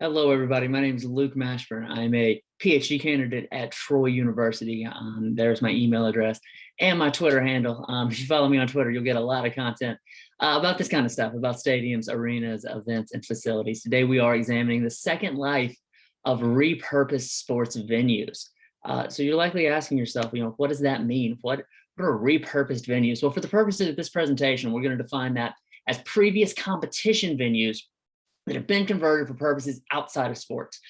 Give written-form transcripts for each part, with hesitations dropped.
Hello, everybody. My name is Luke Mashburn. I'm a PhD candidate at Troy University. There's my email address and my Twitter handle. If you follow me on Twitter, you'll get a lot of content about this kind of stuff, about stadiums, arenas, events, and facilities. Today, we are examining the second life of repurposed sports venues. So you're likely asking yourself, what does that mean? What are repurposed venues? Well, for the purposes of this presentation, we're going to define that as previous competition venues that have been converted for purposes outside of sports.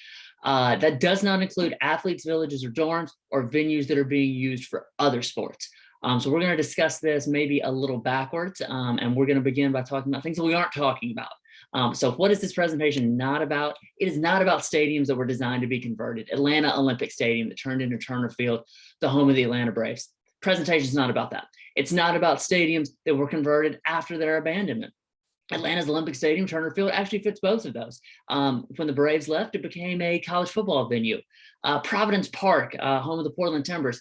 That does not include athletes' villages or dorms or venues that are being used for other sports. So we're going to discuss this maybe a little backwards, and we're going to begin by talking about things that we aren't talking about. So what is this presentation not about? It is not about stadiums that were designed to be converted. Atlanta Olympic Stadium that turned into Turner Field, the home of the Atlanta Braves. Presentation is not about that. It's not about stadiums that were converted after their abandonment. Atlanta's Olympic Stadium, Turner Field, actually fits both of those. When the Braves left, it became a college football venue. Providence Park, home of the Portland Timbers,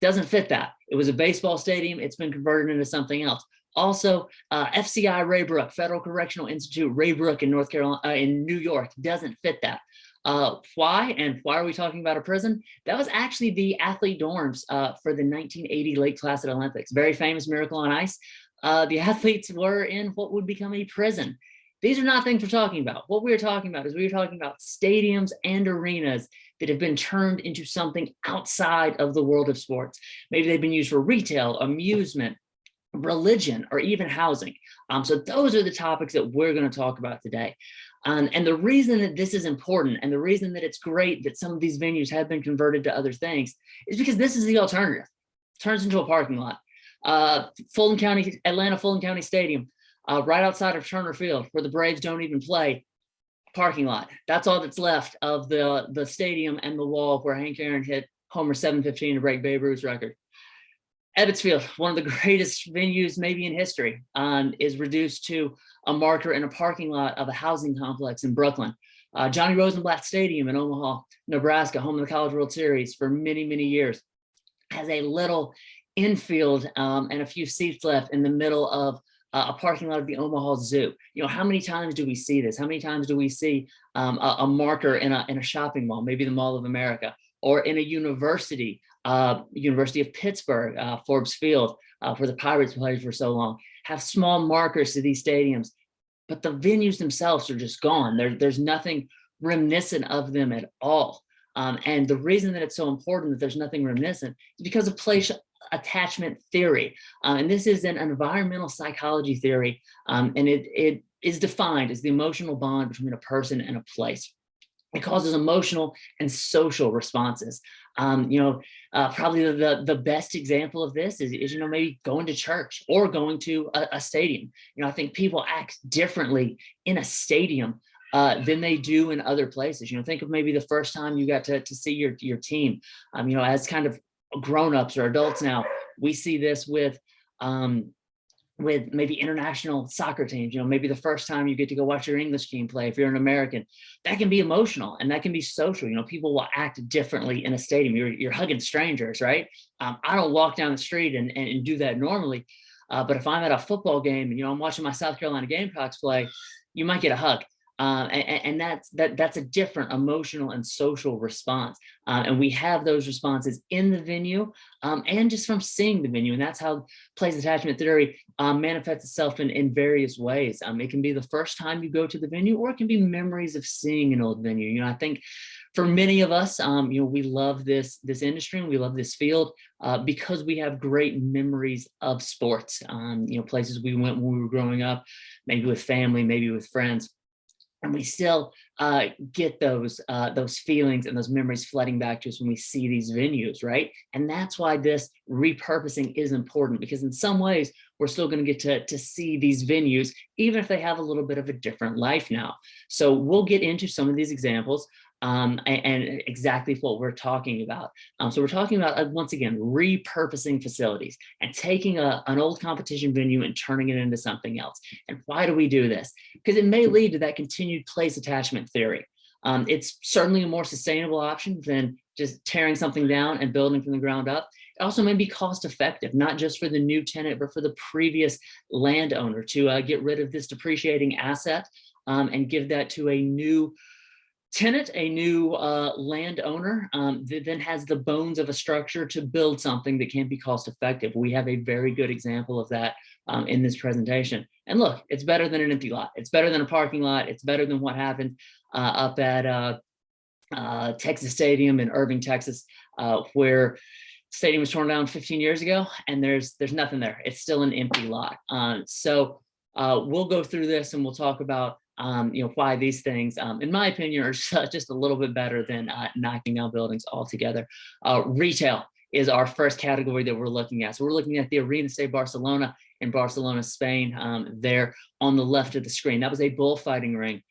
doesn't fit that. It was a baseball stadium. It's been converted into something else. Also, FCI Raybrook, Federal Correctional Institute, Raybrook in North Carolina, in New York, doesn't fit that. Why? And why are we talking about a prison? That was actually the athlete dorms for the 1980 Lake Placid Olympics. Very famous Miracle on Ice. The athletes were in what would become a prison. These are not things we're talking about. What we're talking about is we're talking about stadiums and arenas that have been turned into something outside of the world of sports. Maybe they've been used for retail, amusement, religion, or even housing. So those are the topics that we're going to talk about today. And the reason that this is important and the reason that it's great that some of these venues have been converted to other things is because this is the alternative. It turns into a parking lot. Fulton County, Atlanta Fulton County Stadium, right outside of Turner Field, where the Braves don't even play, parking lot. That's all that's left of the stadium and the wall where Hank Aaron hit homer 715 to break Babe Ruth's record. Ebbets Field, one of the greatest venues maybe in history, is reduced to a marker in a parking lot of a housing complex in Brooklyn. Johnny Rosenblatt Stadium in Omaha, Nebraska, home of the College World Series for many, many years, has a little infield and a few seats left in the middle of a parking lot of the Omaha Zoo. How many times do we see this? How many times do we see a marker in a shopping mall, maybe the Mall of America, or in a university, University of Pittsburgh, Forbes Field, where the Pirates played for so long, have small markers to these stadiums, but the venues themselves are just gone. There's nothing reminiscent of them at all. And the reason that it's so important that there's nothing reminiscent is because of place attachment theory. And this is an environmental psychology theory. And it is defined as the emotional bond between a person and a place. It causes emotional and social responses. Probably the best example of this is maybe going to church or going to a stadium. I think people act differently in a stadium than they do in other places. Think of maybe the first time you got to see your team. As kind of grown-ups or adults now, we see this with maybe international soccer teams. Maybe the first time you get to go watch your English team play, if you're an American, that can be emotional and that can be social. People will act differently in a stadium. You're hugging strangers, right? I don't walk down the street and do that normally, but if I'm at a football game and I'm watching my South Carolina Gamecocks play, you might get a hug. And that's a different emotional and social response. And we have those responses in the venue and just from seeing the venue. And that's how place attachment theory manifests itself in various ways. It can be the first time you go to the venue, or it can be memories of seeing an old venue. I think for many of us, we love this industry and we love this field because we have great memories of sports. Places we went when we were growing up, maybe with family, maybe with friends. And we still get those feelings and those memories flooding back to us when we see these venues, right? And that's why this repurposing is important, because in some ways, we're still going to get to see these venues, even if they have a little bit of a different life now. So we'll get into some of these examples and exactly what we're talking about. So we're talking about, once again, repurposing facilities and taking an old competition venue and turning it into something else. And why do we do this? Because it may lead to that continued place attachment theory. It's certainly a more sustainable option than just tearing something down and building from the ground up. It also may be cost effective, not just for the new tenant, but for the previous landowner to get rid of this depreciating asset and give that to a new tenant, a new landowner, that then has the bones of a structure to build something that can be cost effective. We have a very good example of that in this presentation. And look, it's better than an empty lot. It's better than a parking lot. It's better than what happened up at Texas Stadium in Irving, Texas, where the stadium was torn down 15 years ago, and there's nothing there. It's still an empty lot. So we'll go through this and we'll talk about why these things, in my opinion, are just a little bit better than knocking down buildings altogether. Retail is our first category that we're looking at. So we're looking at the Arena de Barcelona in Barcelona, Spain, there on the left of the screen. That was a bullfighting ring.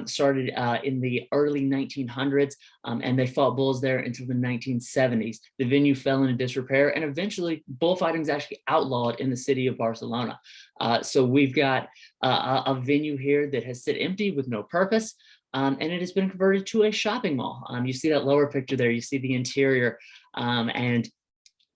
Started in the early 1900s, and they fought bulls there until the 1970s. The venue fell into disrepair, and eventually bullfighting is actually outlawed in the city of Barcelona. So we've got a venue here that has sit empty with no purpose, and it has been converted to a shopping mall. You see that lower picture there, you see the interior, and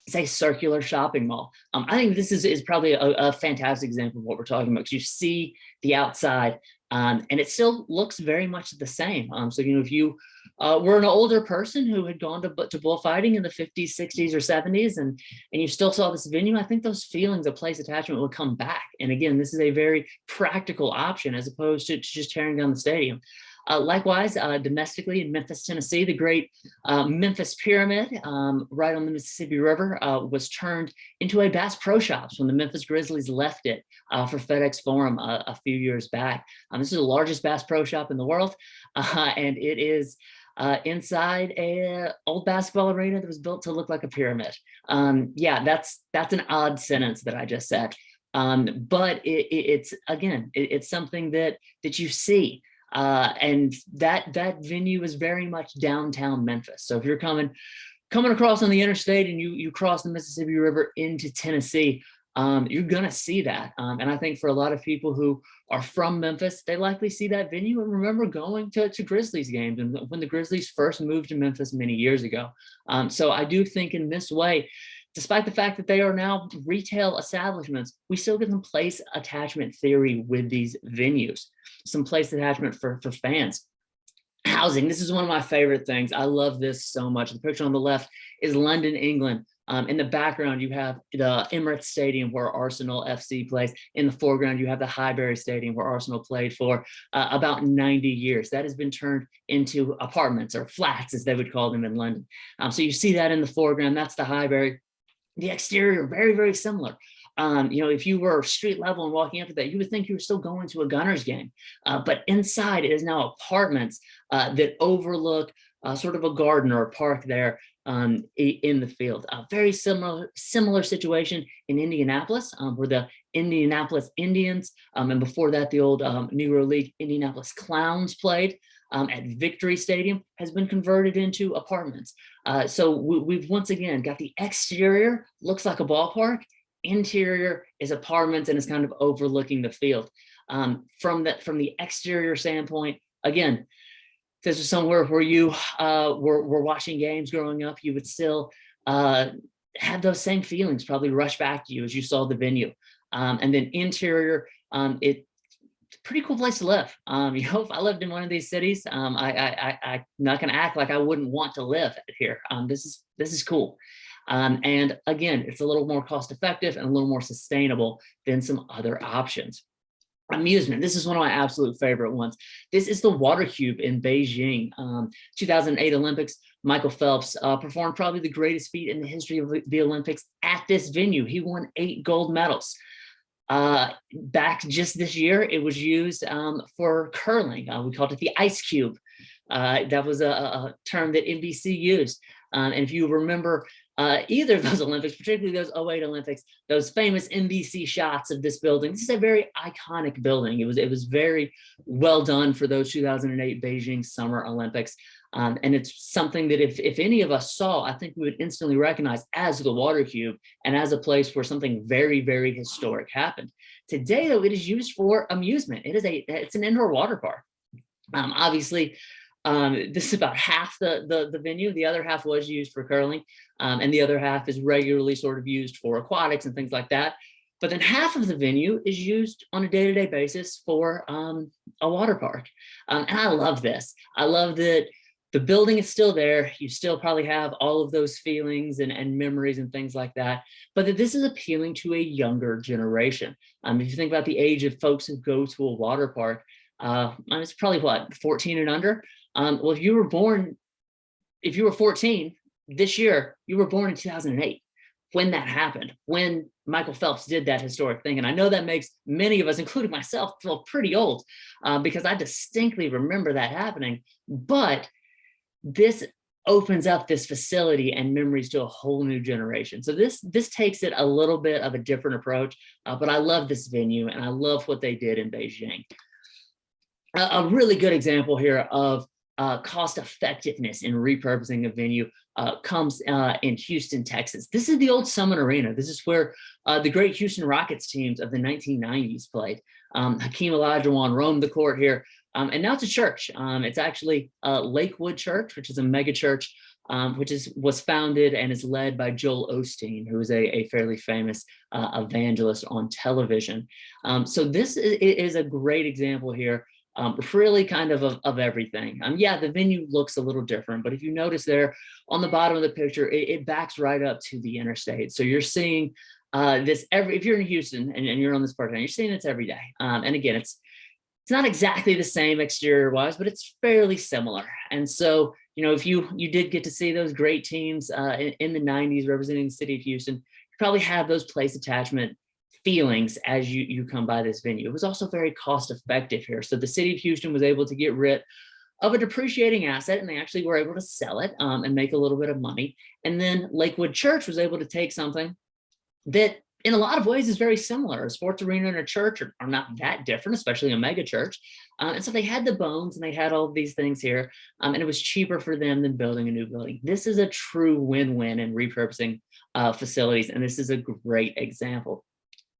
it's a circular shopping mall. I think this is probably a fantastic example of what we're talking about, because you see the outside, and it still looks very much the same. So, if you were an older person who had gone to bullfighting in the 50s, 60s, or 70s, and you still saw this venue, I think those feelings of place attachment would come back. And again, this is a very practical option as opposed to just tearing down the stadium. Likewise, domestically in Memphis, Tennessee, the great Memphis Pyramid, right on the Mississippi River, was turned into a Bass Pro Shops when the Memphis Grizzlies left it for FedEx Forum a few years back. This is the largest Bass Pro Shop in the world, and it is inside a old basketball arena that was built to look like a pyramid. Yeah, that's an odd sentence that I just said, but it's again, it's something that you see. And that venue is very much downtown Memphis. So if you're coming across on the interstate and you cross the Mississippi River into Tennessee, you're gonna see that. And I think for a lot of people who are from Memphis, they likely see that venue and remember going to Grizzlies games and when the Grizzlies first moved to Memphis many years ago. So I do think in this way, despite the fact that they are now retail establishments, we still get some place attachment theory with these venues, some place attachment for fans. Housing, this is one of my favorite things. I love this so much. The picture on the left is London, England. In the background, you have the Emirates Stadium where Arsenal FC plays. In the foreground, you have the Highbury Stadium where Arsenal played for about 90 years. That has been turned into apartments or flats, as they would call them in London. So you see that in the foreground, that's the Highbury. The exterior, very, very similar. If you were street level and walking after that, you would think you were still going to a Gunners game. But inside, it is now apartments that overlook sort of a garden or a park there in the field. A very similar situation in Indianapolis, where the Indianapolis Indians, and before that, the old Negro League Indianapolis Clowns played. At Victory Stadium has been converted into apartments. So we've once again got the exterior looks like a ballpark, interior is apartments, and it's kind of overlooking the field. From the exterior standpoint, again, this is somewhere where you were watching games growing up, you would still have those same feelings probably rush back to you as you saw the venue. And then interior, it's a pretty cool place to live. If I lived in one of these cities, I'm not gonna act like I wouldn't want to live here. This is cool. And again, it's a little more cost effective and a little more sustainable than some other options. Amusement, this is one of my absolute favorite ones. This is the water cube in Beijing. 2008 Olympics, Michael Phelps performed probably the greatest feat in the history of the Olympics at this venue. He won 8 gold medals. Back just this year, it was used for curling. We called it the ice cube. That was a term that NBC used. And if you remember either of those Olympics, particularly those 08 Olympics, those famous NBC shots of this building, this is a very iconic building. It was very well done for those 2008 Beijing Summer Olympics. And it's something that if any of us saw, I think we would instantly recognize as the water cube and as a place where something very, very historic happened. Today, though, it is used for amusement. It's an indoor water park. Obviously, this is about half the venue. The other half was used for curling, and the other half is regularly sort of used for aquatics and things like that. But then half of the venue is used on a day-to-day basis for a water park. And I love this. I love that the building is still there. You still probably have all of those feelings and memories and things like that, but that this is appealing to a younger generation. If you think about the age of folks who go to a water park, it's probably what, 14 and under? Well, if you were 14 this year, you were born in 2008, when that happened, when Michael Phelps did that historic thing. And I know that makes many of us, including myself, feel pretty old because I distinctly remember that happening. But this opens up this facility and memories to a whole new generation. So this takes it a little bit of a different approach, but I love this venue and I love what they did in Beijing. A really good example here of cost effectiveness in repurposing a venue comes in Houston, Texas. This is the old Summit Arena. This is where the great Houston Rockets teams of the 1990s played. Hakeem Olajuwon roamed the court here. And now it's a church. It's actually Lakewood Church, which is a mega church, which was founded and is led by Joel Osteen, who is a fairly famous evangelist on television. So this is a great example here, really kind of everything. Yeah, the venue looks a little different, but if you notice there on the bottom of the picture, it backs right up to the interstate. So you're seeing this if you're in Houston and you're on this part of town, you're seeing this every day. And again, it's not exactly the same exterior wise, but it's fairly similar. And so, you know, if you did get to see those great teams in the 90s representing the city of Houston, you probably have those place attachment feelings as you come by this venue. It was also very cost effective here. So the city of Houston was able to get rid of a depreciating asset and they actually were able to sell it and make a little bit of money. And then Lakewood Church was able to take something that in a lot of ways is very similar. A sports arena and a church are not that different, especially a mega church. And so they had the bones and they had all of these things here, and it was cheaper for them than building a new building. This is a true win-win in repurposing facilities, and this is a great example.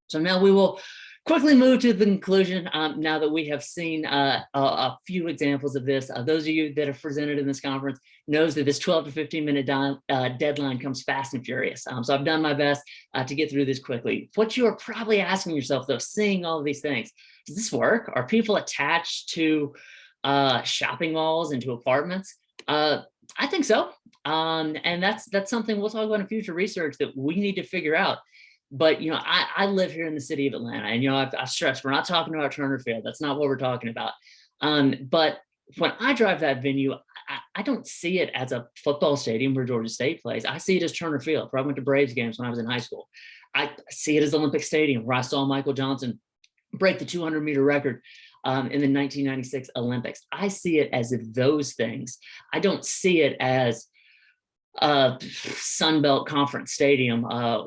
So now we will quickly move to the conclusion now that we have seen a few examples of this. Those of you that have presented in this conference knows that this 12 to 15 minute deadline comes fast and furious. So I've done my best to get through this quickly. What you are probably asking yourself though, seeing all of these things, does this work? Are people attached to shopping malls and to apartments? I think so. And that's something we'll talk about in future research that we need to figure out. But, you know, I live here in the city of Atlanta, and, you know, I've stressed, we're not talking about Turner Field. That's not what we're talking about. But when I drive that venue, I don't see it as a football stadium where Georgia State plays. I see it as Turner Field, where I went to Braves games when I was in high school. I see it as Olympic Stadium, where I saw Michael Johnson break the 200-meter record in the 1996 Olympics. I see it as those things. I don't see it as Sun Belt Conference Stadium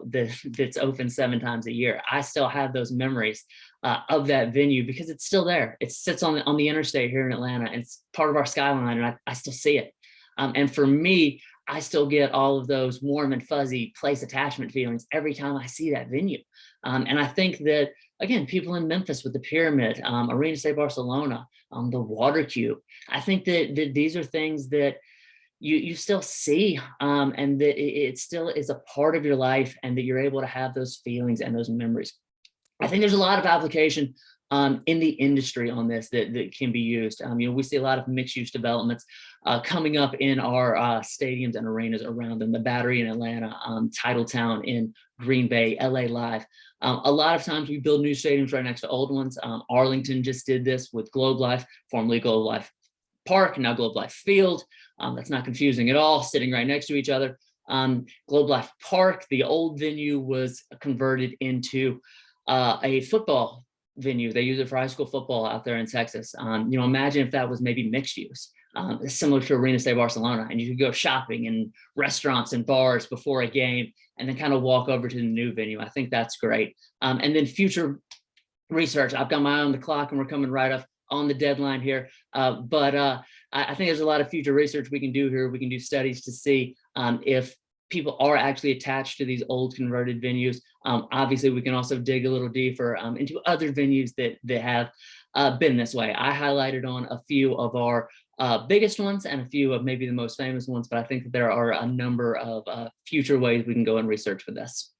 that's open 7 times a year. I still have those memories of that venue because it's still there. It sits on the interstate here in Atlanta. And it's part of our skyline, and I still see it. And for me, I still get all of those warm and fuzzy place attachment feelings every time I see that venue. And I think that, again, people in Memphis with the Pyramid, Arena State Barcelona, the Water Cube, I think that these are things that you still see, and that it still is a part of your life, and that you're able to have those feelings and those memories. I think there's a lot of application in the industry on this that can be used. You know, we see a lot of mixed use developments coming up in our stadiums and arenas around them. The Battery in Atlanta, Titletown in Green Bay, LA Live. A lot of times we build new stadiums right next to old ones. Arlington just did this with Globe Life, formerly Globe Life Park, now Globe Life Field. That's not confusing at all, sitting right next to each other. Globe Life Park, the old venue, was converted into a football venue. They use it for high school football out there in Texas. You know, imagine if that was maybe mixed use, similar to Arena State Barcelona, and you could go shopping and restaurants and bars before a game and then kind of walk over to the new venue. I think that's great. And then future research, I've got my eye on the clock and we're coming right up on the deadline here. But I think there's a lot of future research we can do here. We can do studies to see if people are actually attached to these old converted venues. Obviously, we can also dig a little deeper into other venues that have been this way. I highlighted on a few of our biggest ones and a few of maybe the most famous ones, but I think that there are a number of future ways we can go and research for this.